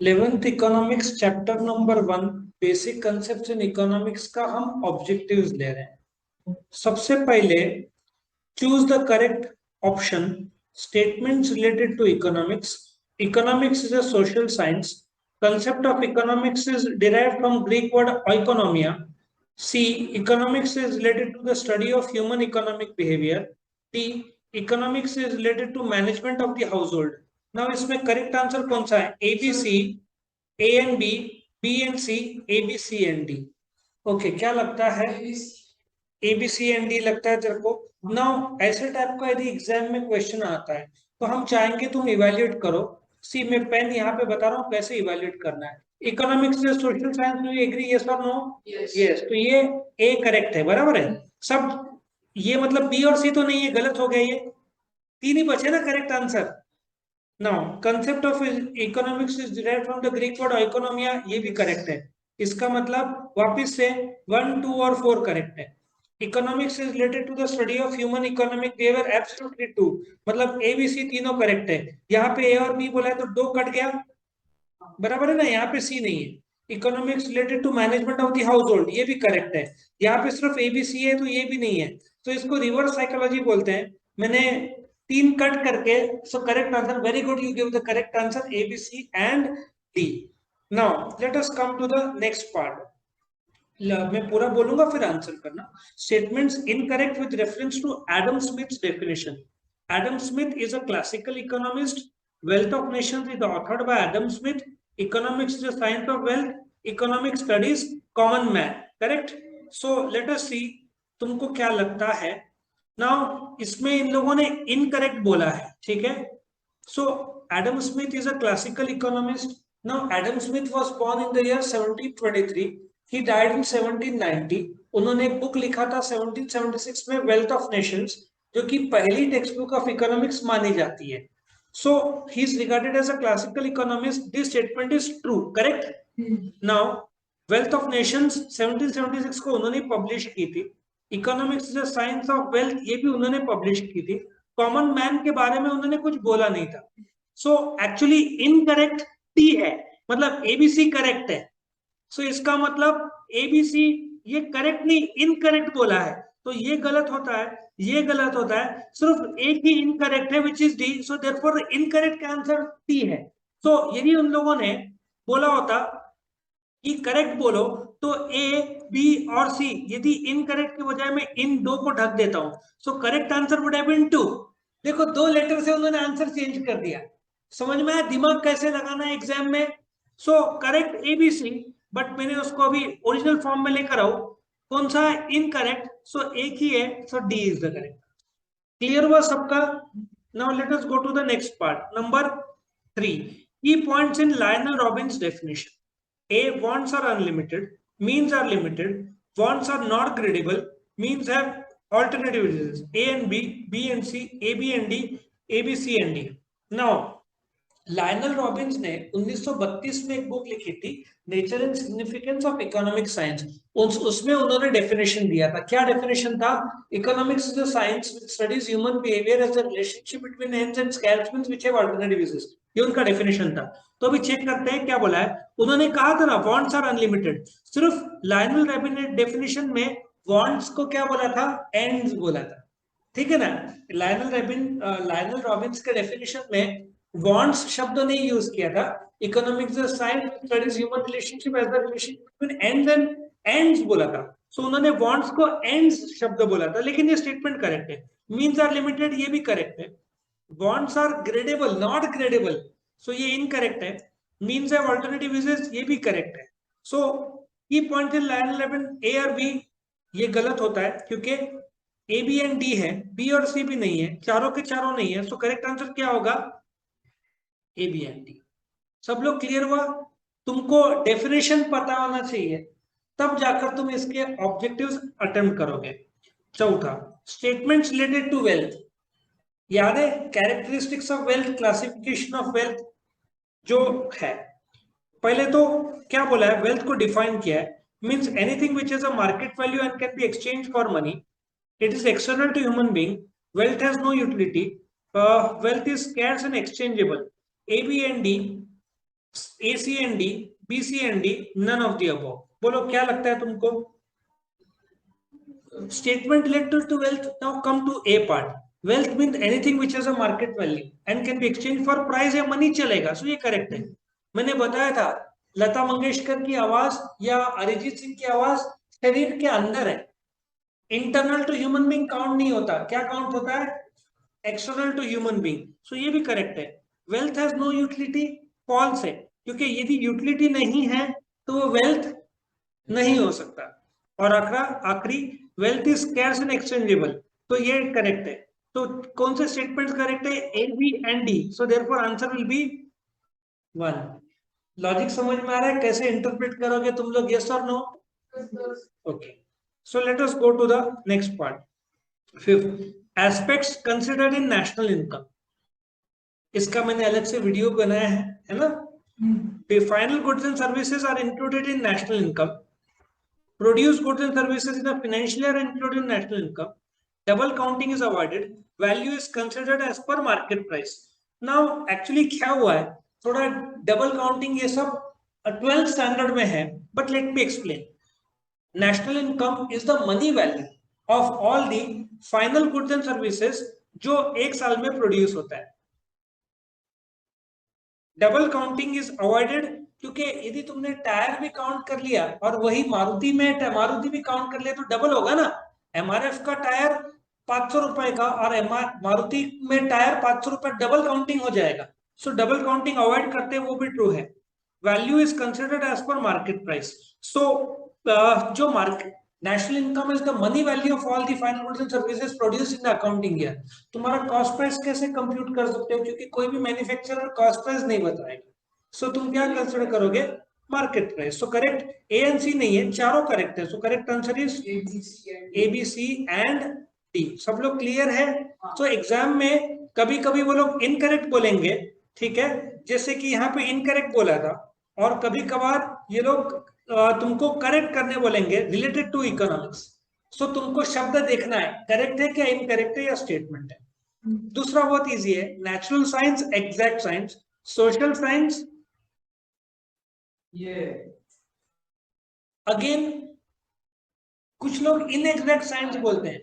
11th economics chapter number 1 basic concept in economics का हम objectives ले रहे हैं। सबसे पहले choose the correct option. Statements related to economics. Economics is a social science. Concept of economics is derived from Greek word oikonomia. C. Economics is related to the study of human economic behavior. D. Economics is related to management of the household. Now इसमें correct answer कौन सा है? A B C, A and B, B and C, A B C and D. Okay, क्या लगता है? A B C and D लगता है तेरे को? नाउ ऐसे टाइप का यदि एग्जाम में क्वेश्चन आता है तो हम चाहेंगे तुम इवेल्युएट करो। सी, मैं पेन यहाँ पे बता रहा हूँ कैसे इवेल्युएट करना है। इकोनॉमिक्स से सोशल साइंस में एग्री, यस और नो? यस। तो ये ए करेक्ट है, बराबर है सब। ये मतलब बी और सी तो नहीं है, गलत हो गया। ये तीन ही बचे ना correct answer. Now concept of economics is derived from the Greek word oikonomia, ये भी करेक्ट है। इसका मतलब वापस से 1, 2 और 4 करेक्ट है। Economics is related to the study of human economic behaviour, absolutely true. मतलब ए बी सी तीनों करेक्ट है। यहाँ पे ए और बी बोला है तो दो कट गया, बराबर है ना? यहाँ पे सी नहीं है। Economics related to management of the household, ये भी करेक्ट है। यहाँ पे सिर्फ एबीसी है तो ये भी नहीं है। तो इसको रिवर्स साइकोलॉजी बोलते हैं। मैंने तीन कट करके, so correct answer, very good, you give the correct answer A B C and D. Now let us come to the next part. मैं पूरा बोलूंगा फिर आंसर करना। Statements incorrect with reference to Adam Smith's definition. Adam Smith is a classical economist. Wealth of Nations is authored by Adam Smith. Economics is the science of wealth. Economic studies common man. Correct. So let us सी, तुमको क्या लगता है? Now इसमें इन लोगों ने incorrect बोला है, ठीक है। So Adam Smith is a classical economist. Now Adam Smith was born in the year 1723। He died in 1790। उन्होंने एक बुक लिखा था 1776 में, वेल्थ ऑफ नेशंस, जो कि पहली टेक्स्ट बुक ऑफ इकोनॉमिक्स मानी जाती है। So he is regarded as a classical economist. This statement is true, correct. Now wealth of nations 1776 को उन्होंने पब्लिश की थी। Economics is a science of wealth, ये भी उन्होंने पब्लिश की थी। कॉमन मैन के बारे में उन्होंने कुछ बोला नहीं था। सो एक्चुअली इनकरेक्ट टी है, मतलब एबीसी करेक्ट है। सो इसका मतलब एबीसी ये करेक्ट नहीं, इनकरेक्ट बोला है। तो ये गलत होता है, ये गलत होता है, सिर्फ एक ही इनकरेक्ट है which is D. So therefore incorrect का आंसर टी है। सो यदि उन लोगों ने बोला होता कि करेक्ट बोलो तो ए बी और सी, यदि इनकरेक्ट के बजाय मैं इन दो को ढक देता हूं, so correct answer would have been 2। देखो, दो लेटर से उन्होंने आंसर चेंज कर दिया। समझ में आया दिमाग कैसे लगाना है एग्जाम में? So correct A B C, but मैंने उसको अभी ओरिजिनल फॉर्म में लेकर आओ। कौन सा है इनकरेक्ट? सो एक ही है, so D is the correct. Clear हुआ सबका? Now let us go to the next part, number 3। Key points in Lionel Robbins definition. A, wants are unlimited, means are limited, wants are not gradable, means have alternative uses. A and B, B and C, A, B and D, A, B, C and D. Now, Lionel Robbins ने 1932 में एक book लिखी थी, nature and significance of economic science. उसमें उन्होंने definition दिया था। क्या डेफिनेशन था? Economics is a science which studies human behaviour as a relationship between ends and scalps which have alternative uses. ये उनका डेफिनेशन था। तो अभी चेक करते हैं क्या बोला है। उन्होंने कहा था ना, वांट्स आर अनलिमिटेड। सिर्फ लायनल रॉबिन डेफिनेशन में वांट्स को क्या बोला था? एंड्स बोला था, ठीक है ना। लायनल रॉबिन्स के डेफिनेशन में वांट्स शब्द नहीं यूज किया था। Economics is science studies human relationship as the relationship between ends and ends बोला था। सो उन्होंने वांट्स को एंड्स शब्द बोला था, लेकिन ये स्टेटमेंट करेक्ट है। मींस आर लिमिटेड, ये भी करेक्ट है। Wants are gradable, not gradable, so ये इनकरेक्ट है। मींस हैव अल्टरनेटिव यूजेस, ये भी करेक्ट है। सो की पॉइंट इन लाइन 11 ए और बी, ये गलत होता है क्योंकि ए बी एंड डी है, बी और सी भी नहीं है, चारों के चारों नहीं है। सो करेक्ट आंसर क्या होगा? A B and D. सब लोग क्लियर हुआ? तुमको डेफिनेशन पता होना चाहिए, तब जाकर तुम इसके ऑब्जेक्टिव्स अटेम्प्ट करोगे। चौथा, स्टेटमेंट्स रिलेटेड टू वेल्थ। याद है characteristics of wealth, classification of wealth जो है। पहले तो क्या बोला है? वेल्थ को डिफाइन किया है, means anything which is a market value and can be exchange for money. It is external to human being. Wealth has no utility. Wealth is scarce and exchangeable. A, B, and D A C and D, B C and D, none of the above. बोलो क्या लगता है तुमको? Statement related to wealth. Now come to A part. Wealth means anything which has a market value and can be exchanged for price या money चलेगा। सो ये correct है। मैंने बताया था लता मंगेशकर की आवाज या अरिजीत सिंह की आवाज शरीर के अंदर है, internal to human being count नहीं होता। क्या काउंट होता है? External to human being. So ये भी करेक्ट है। Wealth has no utility, false है, क्योंकि यदि यूटिलिटी नहीं है तो वो वेल्थ नहीं हो सकता। और आखिरी wealth is scarce and exchangeable, तो ये करेक्ट है। तो कौन से स्टेटमेंट करेक्ट है? A, B and D. So therefore answer will be 1। Logic समझ में आ रहा है? कैसे इंटरप्रेट करोगे तुम लोग? यस और no? Okay, so let us go to the next part. Fifth, aspects considered in national income. इसका मैंने अलग से वीडियो बनाया है ना? Final goods and services are included in national income. Produce goods and services in a financial year included in national income. Double counting is avoided. Value is considered as per market price. Now actually क्या हुआ है, थोड़ा double counting ये सब 12th standard में है, but let me explain. National income is the money value of all the final goods and services जो एक साल में प्रोड्यूस होता है। डबल काउंटिंग इज अवॉइडेड, क्योंकि यदि तुमने टायर भी काउंट कर लिया और वही मारुति भी काउंट कर लिया तो डबल होगा ना। एमआरएफ का टायर 500 रुपए का और मारुति में टायर 500 रुपए, डबल काउंटिंग हो जाएगा। सो डबल काउंटिंग अवॉइड करते हैं, वो भी ट्रू है। Value is considered as per market price. So जो market national income is the money value of all the final goods and services produced in the accounting year. तुम्हारा cost price कैसे compute कर सकते हो? क्योंकि कोई भी मैन्युफैक्चरर कॉस्ट प्राइस नहीं बताएगा। सो तुम क्या कंसिडर करोगे? Market price. So correct A and C नहीं है, चारों करेक्ट है। So correct answer is A B C and D. सब लोग क्लियर है? तो एग्जाम में कभी कभी वो लोग इनकरेक्ट बोलेंगे, ठीक है, जैसे कि यहाँ पे इनकरेक्ट बोला था, और कभी कभार ये लोग तुमको करेक्ट करने बोलेंगे रिलेटेड टू इकोनॉमिक्स। सो तुमको शब्द देखना है, करेक्ट है क्या, इनकरेक्ट है या स्टेटमेंट है। दूसरा बहुत इजी है, natural science, exact science, social science, ये अगेन कुछ लोग इनएग्जैक्ट साइंस बोलते हैं।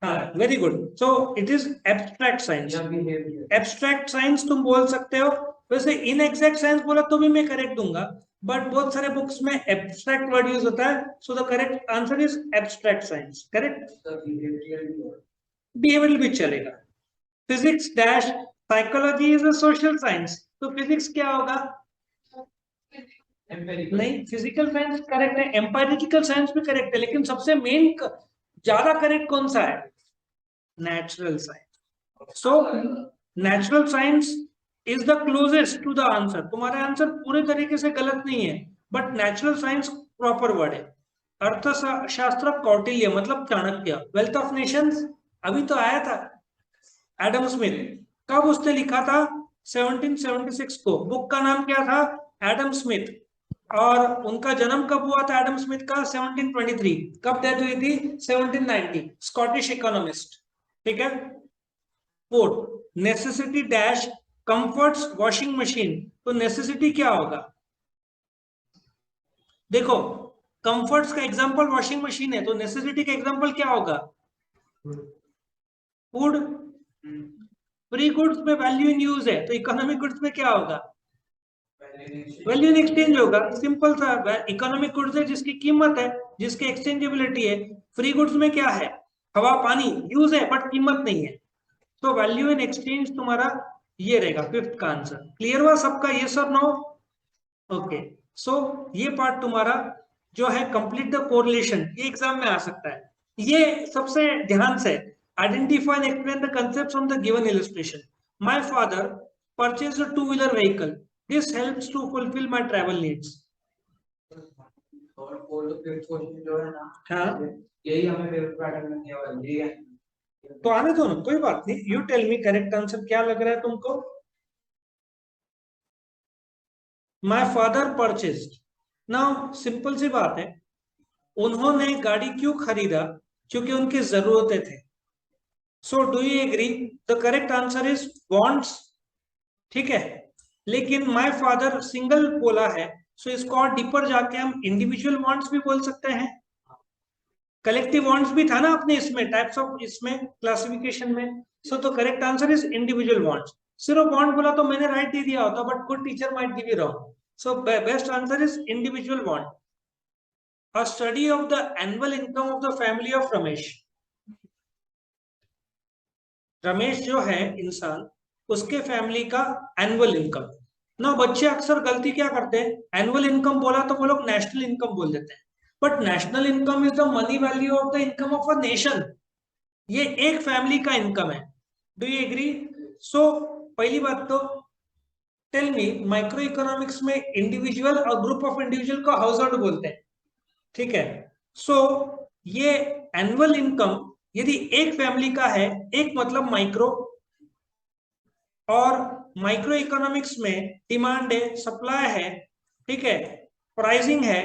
हाँ, very good. So it is abstract science. Abstract science तुम बोल सकते हो। वैसे इनएग्जैक्ट साइंस बोला तो भी मैं करेक्ट दूंगा, बट बहुत सारे बुक्स में एब्स्ट्रैक्ट वर्ड यूज होता है। So the correct answer is abstract science. Correct, behavioural भी चलेगा। Physics dash psychology is a social science, तो फिजिक्स क्या होगा? नहीं, फिजिकल साइंस करेक्ट है, एम्पिरिकल साइंस भी करेक्ट है, लेकिन सबसे मेन ज्यादा करेक्ट कौन सा है? Natural science. So natural science is the closest to the answer. तुम्हारा आंसर पूरे तरीके से गलत नहीं है, but natural science proper word है। अर्थशास्त्र कौटिल्य मतलब चाणक्य। वेल्थ ऑफ नेशंस अभी तो आया था, एडम स्मिथ। कब उसने लिखा था? 1776 को। बुक का नाम क्या था? Adam Smith. और उनका जन्म कब हुआ था एडम स्मिथ का? 1723। कब डेथ हुई थी? 1790। स्कॉटिश इकोनॉमिस्ट, ठीक है। Fourth, necessity dash comforts washing machine, तो नेसेसिटी क्या होगा? देखो, कंफर्ट्स का एग्जांपल वॉशिंग मशीन है, तो नेसेसिटी का एग्जांपल क्या होगा? फूड। फ्री गुड्स में वैल्यू इन यूज है, तो इकोनॉमिक गुड्स में क्या होगा? वैल्यू इन एक्सचेंज होगा। सिंपल सा, इकोनॉमिक गुड्स है जिसकी कीमत है, जिसकी एक्सचेंजेबिलिटी है। फ्री गुड्स में क्या है? हवा पानी, यूज है बट कीमत नहीं है। तो वैल्यू इन एक्सचेंज तुम्हारा ये रहेगा फिफ्थ का आंसर। क्लियर हुआ सबका? ये सब नो? ओके, सो ये पार्ट तुम्हारा जो है कंप्लीट द कोरिलेशन, ये एग्जाम में आ सकता है। ये सबसे ध्यान से identify and explain the concepts from the given illustration. My father purchased a two wheeler vehicle, this helps to fulfil my travel needs. और फिफ्थ क्वेश्चन जो है ना, हाँ, यही हमें पेपर पैटर्न में दिया हुआ है, तो आने दो ना, कोई बात नहीं। You tell me correct answer क्या लग रहा है तुमको? My father purchased. Now simple सी बात है, उन्होंने गाड़ी क्यों खरीदा? क्योंकि उनकी जरूरतें थे। So do you agree the correct answer is wants, ठीक है। लेकिन माय फादर सिंगल बोला है, सो इसको और डीपर जाके हम इंडिविजुअल वांट्स भी बोल सकते हैं। कलेक्टिव वांट्स भी था ना अपने इसमें टाइप्स ऑफ इसमें क्लासिफिकेशन में। सो तो correct answer is individual wants. सिर्फ वांट बोला तो मैंने राइट दे दिया होता, but good teacher might give you wrong. So best answer is individual want. A study of the annual income of the family of Ramesh. Ramesh जो है इंसान, उसके फैमिली का एनुअल इनकम ना। बच्चे अक्सर गलती क्या करते हैं, एनुअल इनकम बोला तो वो लोग नेशनल इनकम बोल देते हैं, but national income is the money value of the income of a nation. ये एक फैमिली का इनकम है। Do you agree? सो पहली बात तो टेल मी, माइक्रो इकोनॉमिक्स में इंडिविजुअल और ग्रुप ऑफ इंडिविजुअल को हाउस होल्ड बोलते हैं, ठीक है। सो ये एनुअल इनकम यदि एक फैमिली का है, एक मतलब माइक्रो, और माइक्रो इकोनॉमिक्स में डिमांड है, सप्लाई है, ठीक है, प्राइसिंग है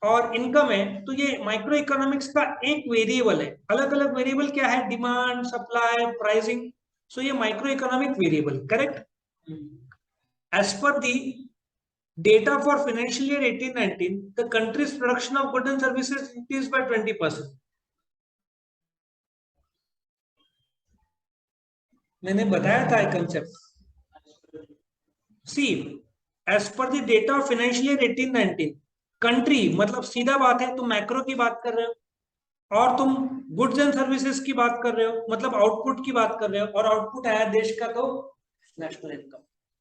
और इनकम है, तो ये माइक्रो इकोनॉमिक्स का एक वेरिएबल है। अलग अलग वेरिएबल क्या है, डिमांड, सप्लाई, प्राइसिंग। सो ये micro economic variable, correct. As per the data for financial year 18-19, the country's production of goods and services increased by 20%. मैंने बताया था concept. C, as per the data of financial year 18-19, country मतलब सीधा बात है, तुम macro की बात कर रहे हो और तुम गुड्स एंड सर्विसेज की बात कर रहे हो, मतलब आउटपुट की बात कर रहे हो, और आउटपुट है देश का तो नेशनल इनकम।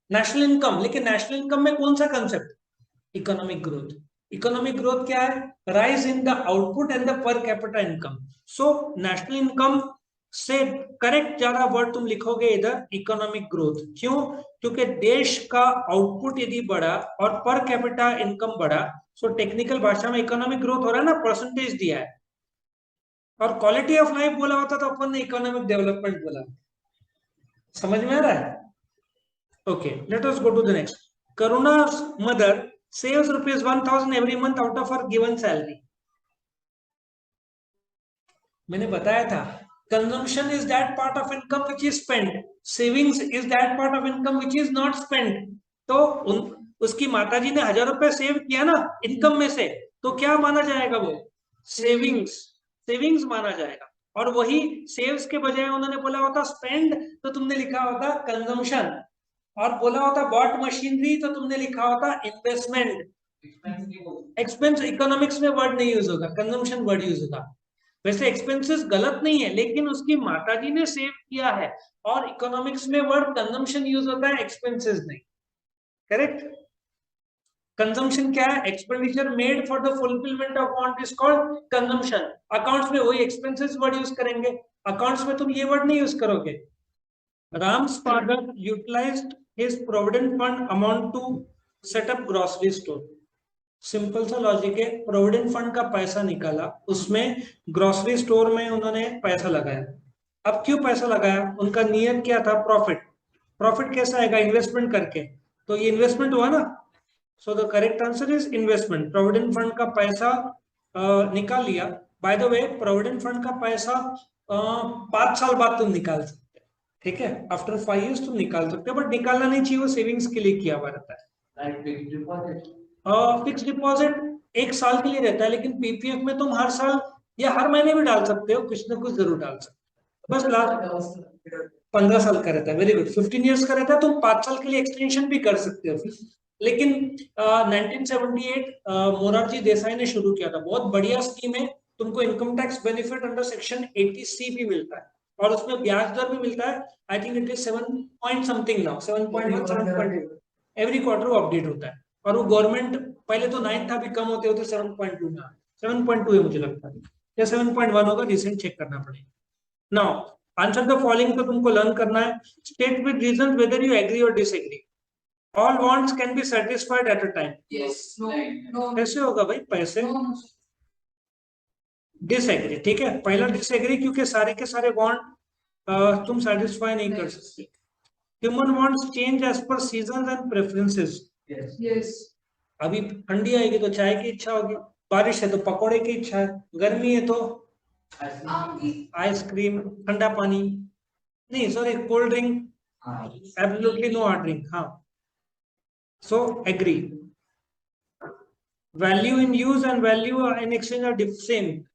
नेशनल इनकम, लेकिन नेशनल इनकम में कौन सा concept, economic growth. Economic growth क्या है, rise in the output and the per capita income. So national income से करेक्ट ज्यादा वर्ड तुम लिखोगे इधर इकोनॉमिक ग्रोथ। क्यों? क्योंकि देश का आउटपुट यदि बढ़ा और पर कैपिटा इनकम बढ़ा, सो टेक्निकल भाषा में इकोनॉमिक ग्रोथ हो रहा है ना, परसेंटेज दिया है। और क्वालिटी ऑफ लाइफ बोला होता तो अपन ने इकोनॉमिक डेवलपमेंट बोला। समझ में आ रहा है? Okay, let us go to the next. Karuna's mother saves rupees 1000 every month out of her given salary. मैंने बताया था, consumption is that part of income which is spend, savings is that part of income which is not spend. तो उसकी माताजी ने 1000 रुपए save किया ना इनकम में से, तो क्या माना जाएगा वो, सेविंग्स। सेविंग्स माना जाएगा। और वही सेव्स के बजाय उन्होंने बोला होता स्पेंड, तो तुमने लिखा होता कंजम्पशन। और बोला होता बॉट मशीनरी, तो तुमने लिखा होता इन्वेस्टमेंट। एक्सपेंस इकोनॉमिक्स में वर्ड नहीं यूज होगा, कंजम्पशन वर्ड यूज होगा। वैसे एक्सपेंसेस गलत नहीं है, लेकिन उसकी माताजी ने सेव किया है, और इकोनॉमिक्स में वर्ड कंजम्पशन यूज होता है, एक्सपेंसेस नहीं। करेक्ट। कंजम्पशन क्या है, expenditure made for the fulfilment of want is called consumption. Accounts में वही एक्सपेंसेस वर्ड यूज करेंगे, अकाउंट्स में तुम ये वर्ड नहीं यूज करोगे। Ram's father utilised his provident fund amount to set up grocery store. Simple सा लॉजिक है, प्रोविडेंट फंड का पैसा निकाला, उसमें ग्रोसरी स्टोर में उन्होंने पैसा लगाया। अब क्यों पैसा लगाया, उनका नियत क्या था, प्रॉफिट। प्रॉफिट कैसा आएगा, इन्वेस्टमेंट करके, तो ये इन्वेस्टमेंट हुआ ना। सो the correct answer is investment. Provident fund का पैसा निकाल लिया। By the way, provident fund का पैसा 5 साल बाद तुम निकाल सकते हो, ठीक है, आफ्टर 5 years तुम निकाल सकते हो, बट निकालना नहीं चाहिए, वो सेविंग्स के लिए किया हुआ रहता है। फिक्स डिपॉजिट 1 साल के लिए रहता है, लेकिन पीपीएफ में तुम हर साल या हर महीने भी डाल सकते हो, कुछ ना कुछ जरूर डाल सकते हो। बस लास्ट 15 साल का रहता है, वेरी गुड। 15 years का रहता है, तुम 5 साल के लिए एक्सटेंशन भी कर सकते हो। लेकिन 1978 मोरारजी देसाई ने शुरू किया था, बहुत बढ़िया स्कीम है। तुमको income tax benefit under section 80C भी मिलता है, और उसमें ब्याज दर भी मिलता है। I think it is 7 point something now, 7.1, 7.2 every quarter वो अपडेट होता है। और वो गवर्नमेंट, पहले तो 9 था, भी कम होते होते 7.2 में, 7.2 है मुझे लगता है, या 7.1 होगा, रिसेंट चेक करना पड़ेगा। नाउ आंसर द फॉलोइंग तो तुमको लर्न करना है। State with reason whether you agree और disagree. All wants can be satisfied at a time. Yes. No. कैसे होगा भाई, पैसे। डिसएग्री, ठीक है, पहला डिसएग्री, क्योंकि सारे के सारे वांट तुम सेटिस्फाई नहीं कर सकते। Human wants change as per season and preferences. Yes. अभी ठंडी आएगी तो चाय की इच्छा होगी, बारिश है तो पकोड़े की इच्छा है, गर्मी है तो आइसक्रीम, ठंडा पानी, नहीं sorry, cold drink, absolutely no hard drink. हाँ, So agree. Value in use and value in exchange are same.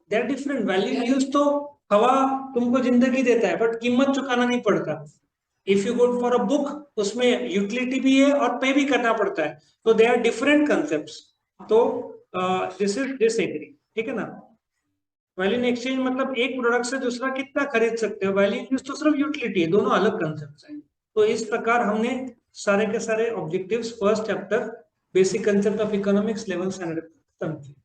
They are different. Value in use तो हवा तुमको जिंदगी देता है, बट कीमत चुकाना नहीं पड़ता. If you go for a book, उसमें यूटिलिटी भी है और पे भी करना पड़ता है. तो they are different concepts. तो this is disagree. ठीक है ना? वैल्यू इन एक्सचेंज मतलब एक प्रोडक्ट से दूसरा कितना खरीद सकते हो, वैल्यू इन यूज तो सिर्फ यूटिलिटी है, दोनों अलग कंसेप्ट हैं. तो इस प्रकार हमने सारे के सारे objectives first chapter basic concept of economics level standard खत्म किए.